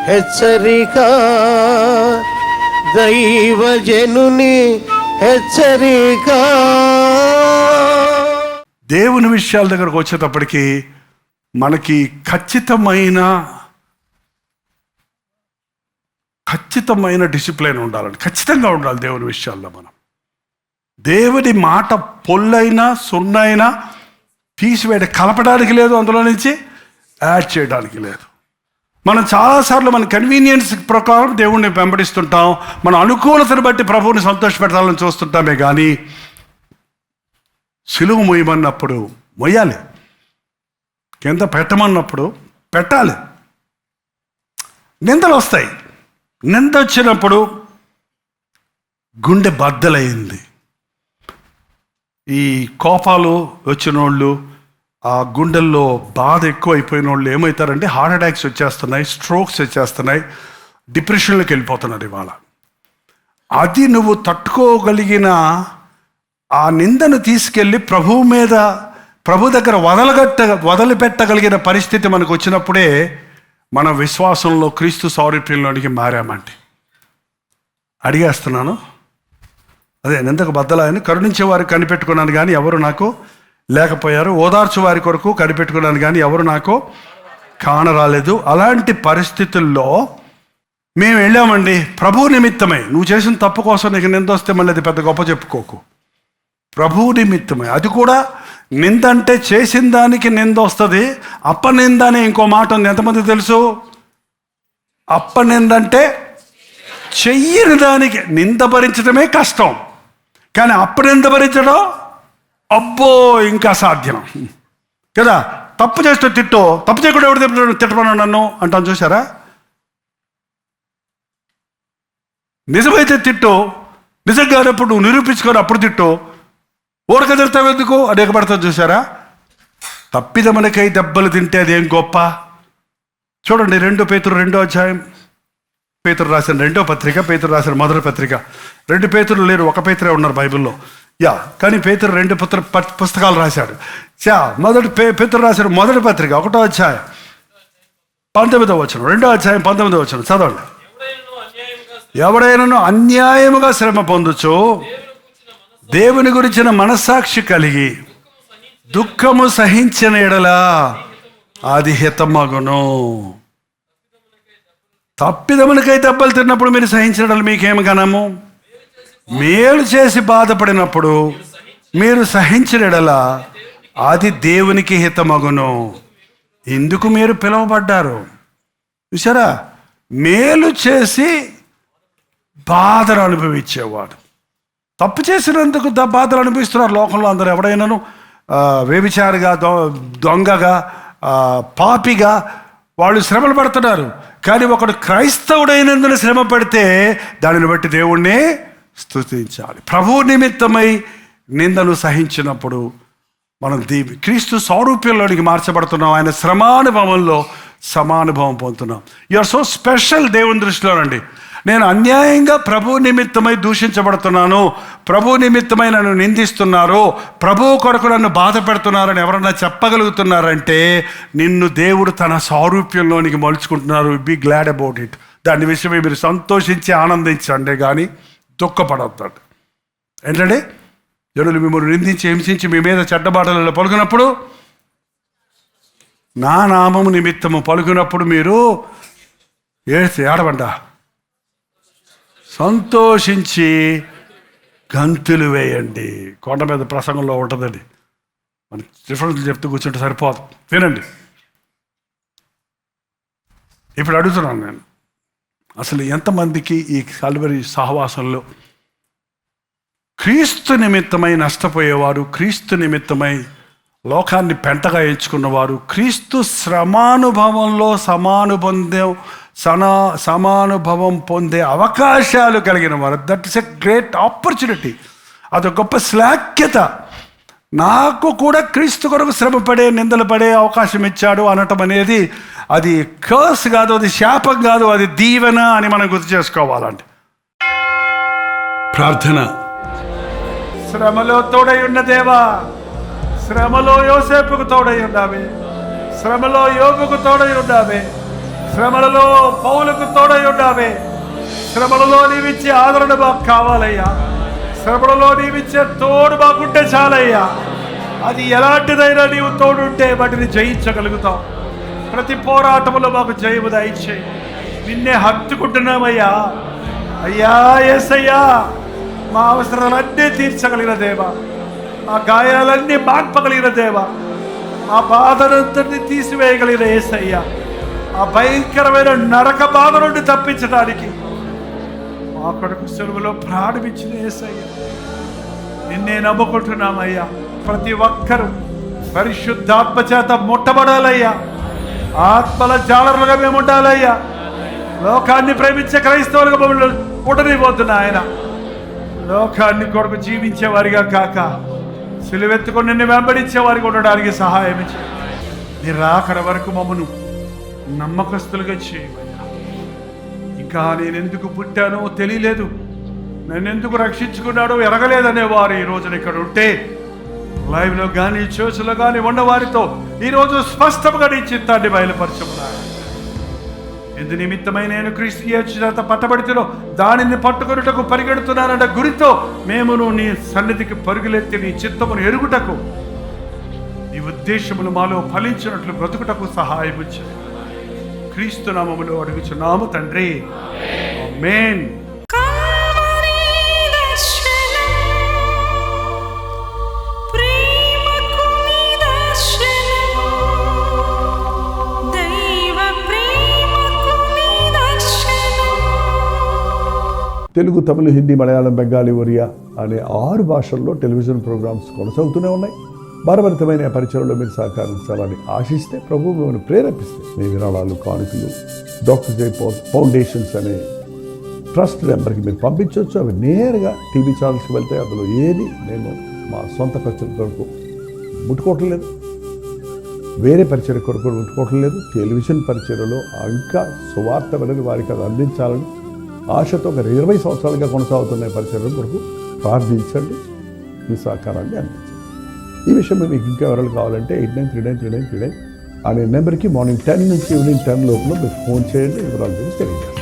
హెచ్చరిక, దైవజనుని హెచ్చరిక. దేవుని విషయాల దగ్గరకు వచ్చేటప్పటికి మనకి ఖచ్చితమైన డిసిప్లిన్ ఉండాలండి. ఖచ్చితంగా ఉండాలి దేవుని విషయాల్లో. మనం దేవుని మాట పొల్లైనా సున్నైనా తీసివేయడం, కలపడానికి లేదు, అందులో నుంచి యాడ్ చేయడానికి లేదు. మనం చాలాసార్లు మన కన్వీనియన్స్ ప్రకారం దేవుణ్ణి వెంబడిస్తుంటాం, మన అనుకూలతను బట్టి ప్రభువుని సంతోషపెట్టాలని చూస్తుంటామే కానీ సిలువ మొయ్యమన్నప్పుడు మొయ్యాలి, కింద పెట్టమన్నప్పుడు పెట్టాలి. నిందలు వస్తాయి. నింద వచ్చినప్పుడు గుండె బద్దలైంది. ఈ కోపాలు వచ్చిన వాళ్ళు, ఆ గుండెల్లో బాధ ఎక్కువ అయిపోయిన వాళ్ళు ఏమవుతారంటే హార్ట్ అటాక్స్ వచ్చేస్తున్నాయి, స్ట్రోక్స్ వచ్చేస్తున్నాయి, డిప్రెషన్లోకి వెళ్ళిపోతున్నారు ఇవాళ. అది నువ్వు తట్టుకోగలిగిన ఆ నిందను తీసుకెళ్ళి ప్రభు దగ్గర వదిలిపెట్టగలిగిన పరిస్థితి మనకు వచ్చినప్పుడే మన విశ్వాసంలో క్రీస్తు సారూప్యంలోనికి మారామంటే. అడిగేస్తున్నాను, అదే నిందకు బద్దలాయని కరుణించే వారికి కనిపెట్టుకున్నాను కానీ ఎవరు నాకు లేకపోయారు, ఓదార్చు వారి కొరకు కనిపెట్టుకున్నాను కానీ ఎవరు నాకు కానరాలేదు. అలాంటి పరిస్థితుల్లో మేము వెళ్ళామండి ప్రభు నిమిత్తమై. నువ్వు చేసిన తప్పు కోసం నీకు నింద వస్తే మళ్ళీ అది పెద్ద గొప్ప చెప్పుకోకు. ప్రభు నిమిత్తమై. అది కూడా నింద అంటే చేసిన దానికి నింద వస్తుంది. అప్పనింద అనే ఇంకో మాట ఉంది, ఎంతమందికి తెలుసు? అప్పనింద అంటే చెయ్యని దానికి నింద భరించడమే కష్టం, కానీ అప్పనింద భరించడం అబ్బో ఇంకా సాధ్యం కదా. తప్పు చేస్తే తప్పు చేయకుండా ఎవరు తిట్టమన్నా నన్ను అంటాను చూసారా? నిజమైతే నిజంగా అప్పుడు నువ్వు నిరూపించుకొని అప్పుడు ఊరక తిడతావు ఎందుకు అనేకపడతావు చూసారా? తప్పిదమనకై దెబ్బలు తింటే అదేం గొప్ప. చూడండి 2 పేతురు 2వ అధ్యాయం, పేతురు రాసిన 2వ పత్రిక, పేతురు రాసిన మొదటి పత్రిక. 2 పేతురు లేరు, 1 పేతురే ఉన్నారు బైబిల్లో. కానీ పేతురు 2 పుస్తకాలు రాశాడు. మొదటి పేతురు రాసిన మొదటి పత్రిక 1వ అధ్యాయం 19వ వచనం, 2వ అధ్యాయం 19వ వచనం చదవండి. ఎవడైనాను అన్యాయముగా శ్రమ పొందుచు దేవుని గురించిన మనస్సాక్షి కలిగి దుఃఖము సహించిన ఎడలా అది హితమగును. తప్పిదమునకై దెబ్బలు తిన్నప్పుడు మీరు సహించిన మీకేమి గనము? మేలు చేసి బాధపడినప్పుడు మీరు సహించిన ఎడలా అది దేవునికి హితమగును. ఎందుకు మీరు పిలువబడ్డారు చూసారా? మేలు చేసి బాధను అనుభవించేవాడు. తప్పు చేసినందుకు బాధలు అనుభవిస్తున్నారు లోకంలో అందరూ. ఎవడైనాను వ్యభిచారిగా, దొంగగా, పాపిగా వాళ్ళు శ్రమలు పడుతున్నారు. కానీ ఒకడు క్రైస్తవుడైనందున శ్రమ పడితే దానిని బట్టి దేవుణ్ణి స్తుతించాలి. ప్రభు నిమిత్తమై నిందను సహించినప్పుడు మనం క్రీస్తు సారూప్యంలోనికి మార్చబడుతున్నాం. ఆయన శ్రమానుభవంలో సమానుభవం పొందుతున్నాం. యు ఆర్ సో స్పెషల్ దేవుని దృష్టిలోనండి. నేను అన్యాయంగా ప్రభు నిమిత్తమై దూషించబడుతున్నాను, ప్రభు నిమిత్తమై నన్ను నిందిస్తున్నారు, ప్రభువు కొరకు నన్ను బాధ పెడుతున్నారని ఎవరన్నా చెప్పగలుగుతున్నారంటే నిన్ను దేవుడు తన సారూప్యంలోనికి మలుచుకుంటున్నారు. Be glad about it. దాని విషయమే మీరు సంతోషించి ఆనందించండి కానీ దుఃఖపడద్దు. ఏంటంటే జనులు మిమ్మల్ని నిందించి హింసించి మీ మీద చెడ్డబాటలలో పలుకున్నప్పుడు, నా నామము నిమిత్తము పలుకున్నప్పుడు మీరు ఏడవండా, సంతోషించి గంతులు వేయండి. కొండ మీద ప్రసంగంలో ఉంటుందండి. మన రిఫరెన్స్లు చెప్తూ కూర్చుంటే సరిపోదు. వినండి. ఇప్పుడు అడుగుతున్నాను నేను, అసలు ఎంతమందికి ఈ కల్వరి సహవాసంలో క్రీస్తు నిమిత్తమై నష్టపోయేవారు, క్రీస్తు నిమిత్తమై లోకాన్ని పెంటగా ఎంచుకున్నవారు, క్రీస్తు శ్రమానుభవంలో సమానుభవం పొందే అవకాశాలు కలిగిన వారు. That is a great opportunity. అది గొప్ప శ్లాఘ్యత. నాకు కూడా క్రీస్తు కొరకు శ్రమ పడే, నిందలు పడే అవకాశం ఇచ్చాడు అనటం అనేది అది కర్స్ కాదు, అది శాపం కాదు, అది దీవెన అని మనం గుర్తు చేసుకోవాలండి. ప్రార్థన. శ్రమలో తోడై ఉన్న దేవా, శ్రమలో యోసేపుకు తోడై ఉన్నావే, శ్రమలో యోగుకు తోడై ఉన్నావే, శ్రమలలో పౌలుకు తోడై ఉన్నావే. శ్రమలలో నీవిచ్చే ఆదరణ మాకు కావాలయ్యా. శ్రమలలో నీవిచ్చే తోడు మాకుంటే చాలయ్యా. అది ఎలాంటిదైనా నీవు తోడుంటే వాటిని జయించగలుగుతాం. ప్రతి పోరాటంలో మాకు జయము దయచేయి. నిన్నే హత్తుకుంటున్నామయ్యా. అయ్యా యేసయ్యా, మా అవసరాలన్నీ తీర్చగలిగిన దేవా, మా గాయాలన్నీ మాన్పగలిగిన దేవా, మా బాధనంతటిని తీసివేయగలిగిన యేసయ్యా, ఆ భయంకరమైన నరక బాధ నుండి తప్పించడానికి మా కొడుకు సెలవులో ప్రాణమిచ్చిన యేసయ్యా, నిన్నే నమ్ముకుంటున్నామయ్యా. ప్రతి ఒక్కరూ పరిశుద్ధాత్మ చేత ముట్టబడాలయ్యా. ఆత్మల జాలరులుగా మేము ఉండాలయ్యా. లోకాన్ని ప్రేమించే క్రైస్తవులుగా మమ్మల్ని ఉండనిపోతున్నా ఆయన. లోకాన్ని కొరకు జీవించేవారిగా కాక సిలువెత్తుకొని నిన్ను వెంబడించే వారికి ఉండడానికి సహాయం ఇచ్చి నీ రాకడ వరకు మమ్మను నమ్మకస్తులుగా చేయమయ్యా. ఇంకా నేనెందుకు పుట్టానో తెలియలేదు, నన్నెందుకు రక్షించుకున్నాడో ఎరగలేదనే వారు ఈ రోజున ఇక్కడ ఉంటే, లైవ్లో కానీ చర్చ్లో కానీ ఉన్నవారితో ఈరోజు స్పష్టంగా నీ చిత్తాన్ని బయలుపరచమన్నాడు. ఎందు నిమిత్తమై నేను క్రీస్తు యేసు చేత పట్టబడితినో దానిని పట్టుకొనుటకు పరిగెడుతున్నానన్న గురితో మేమును నీ సన్నిధికి పరుగులెత్తి నీ చిత్తమును ఎరుగుటకు, నీ ఉద్దేశములు మాలో ఫలించినట్లు బ్రతుకుటకు సహాయము చేయి. క్రీస్తు నామములో అడుగుచున్నాము తండ్రి, ఆమేన్. తెలుగు, తమిళ, హిందీ, మలయాళం, బెంగాలీ, ఒరియా అనే 6 భాషల్లో టెలివిజన్ ప్రోగ్రామ్స్ కొనసాగుతూనే ఉన్నాయి. భారభరితమైన పరిచయంలో మీరు సహకరించాలని ఆశిస్తే, ప్రభువు మిమ్మల్ని ప్రేరేపిస్తే మీ విరాళాలు, కానుకలు డాక్టర్ జై ఫౌండేషన్స్ అనే ట్రస్ట్ నెంబర్కి మీరు పంపించవచ్చు. అవి నేరుగా టీవీ ఛానల్స్కి వెళ్తే అందులో ఏది మేము మా సొంత ఖర్చుల కొరకు ముట్టుకోవటం లేదు, వేరే పరిచయ కొరకు ముట్టుకోవటం లేదు. టెలివిజన్ పరిచయలో ఇంకా సువార్త అనేది వారికి అది అందించాలని ఆశతో ఒక 20 సంవత్సరాలుగా కొనసాగుతున్న పరిచయం కొరకు ప్రార్థించండి, మీ సహకారాన్ని అందించండి. ఈ విషయం మీకు ఇంకా వివరాలు కావాలంటే 89393939 అనే నెంబర్కి మార్నింగ్ 10 నుంచి ఈవినింగ్ 10 లోపల మీరు ఫోన్ చేయండి, వివరాలు తెలియజేయండి.